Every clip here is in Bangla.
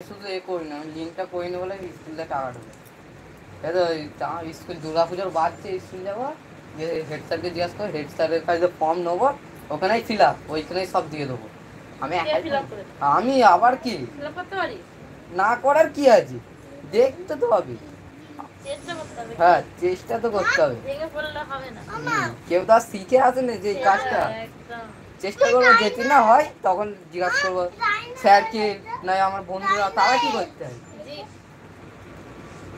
শুধু এ করি না, আমি লিঙ্কটা করে নেবো বলে স্কুলে টাকা ঢুকে। এই তো স্কুল দুর্গা পুজোর বাদ যে স্কুল যাবো, যে হেড স্যারকে জিজ্ঞাসা করো, হেড স্যারের কাছে যে ফর্ম নেবো ওখানেই ফিল আপ, ওইখানেই সব দিয়ে দেবো। আমি আবার কি না করার কি আছে, দেখতে তো হবে। হ্যাঁ, চেষ্টা তো করতে হবে। কেউ তো আর শিখে আসে না যে এই কাজটা। চেষ্টা করবো, যেটি না হয় তখন জিজ্ঞাসা করবো স্যারকে, নয় আমার বন্ধুরা, তারা কি করতে হবে,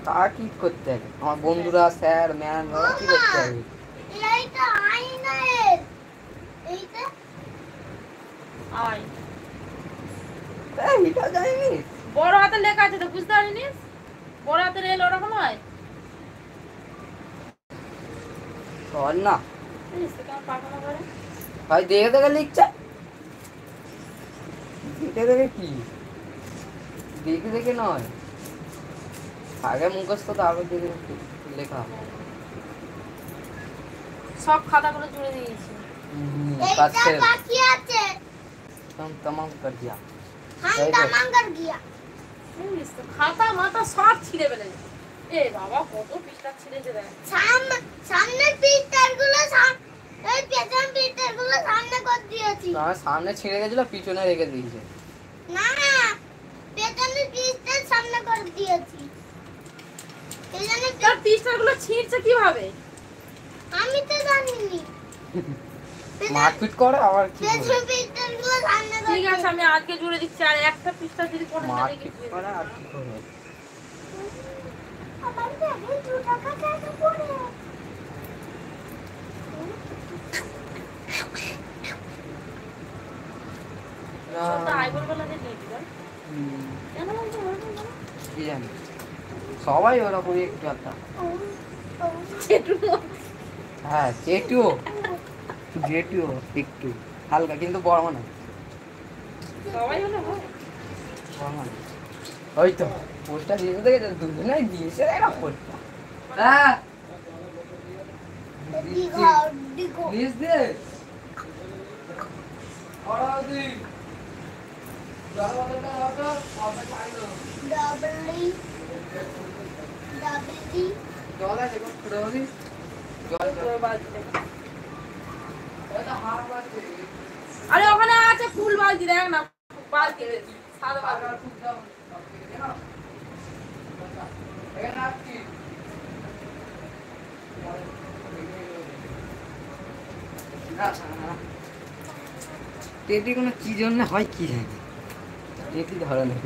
তারা কি করতে হবে, আমার বন্ধুরা, স্যার, ম্যাম, ওরা কি করতে হবে। এটা জানিনি, বড় হাতে লেখা আছে তো, বুঝতে পারিনি। বড় হাতের এল ওরকম হয় না ভাই, দেখে দেখে লিখছে, দেখে দেখে কি, দেখে দেখে নয়, আগে মুখস্থ তারপর দেখে লেখা। সব খাতাগুলো জুড়ে দিয়েছি। तमाम कर दिया, খাতা মাথা সব ছিঁড়ে ফেলে। এ বাবা, কত পৃষ্ঠা ছিঁড়েছে রে। সামনের পৃষ্ঠাগুলো এই পেছন পৃষ্ঠাগুলো সামনে করে দিয়েছি। সামনে ছিঁড়ে গেছিল, পিছনে রেখে দিয়েছে। না না, পেছনের পৃষ্ঠা সামনে করে দিয়েছি। পেছনের তার পৃষ্ঠাগুলো ছিঁড়ছে কিভাবে আমি তো জানিনি। মারপিট করে আবার কি পেছনের পৃষ্ঠাগুলো সামনে করে। ঠিক আছে, আমি আজকে জুড়ে দিচ্ছি। আর একটা পৃষ্ঠা যদি করে মারপিট করে আর কি করে। আমার ব্যাগে 2 টাকা টাকা পড়ে। কি জানি, সবাই ওরকমই একটু একটা। হ্যাঁ, চেটুও জেটুও একটু হালকা, কিন্তু বড় না, ওই তো পোস্টটা দিয়েছে, দেখে দুজনেই দিয়েছে একটা পোস্টটা। হ্যাঁ, প্লিজ দে আরে ওখানে আছে ফুল বালতি, দেখ না বালতি সাদা বালতি। টেটি কোনো কি জন্য হয় কি জানি, টেটি ধরনের